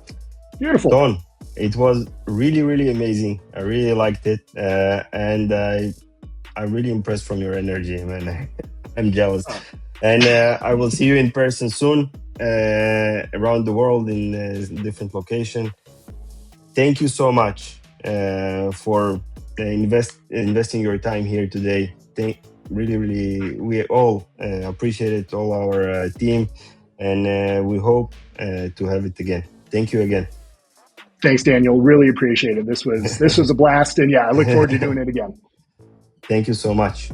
Beautiful. Don, it was really, really amazing. I really liked it. And I'm really impressed from your energy, man. I'm jealous. And I will see you in person soon, around the world in different locations. Thank you so much for investing your time here today. Really, we all appreciate it, all our team, and we hope to have it again. Thank you again. Thanks, Daniel. Really appreciate it. This was a blast, and yeah, I look forward to doing it again. Thank you so much.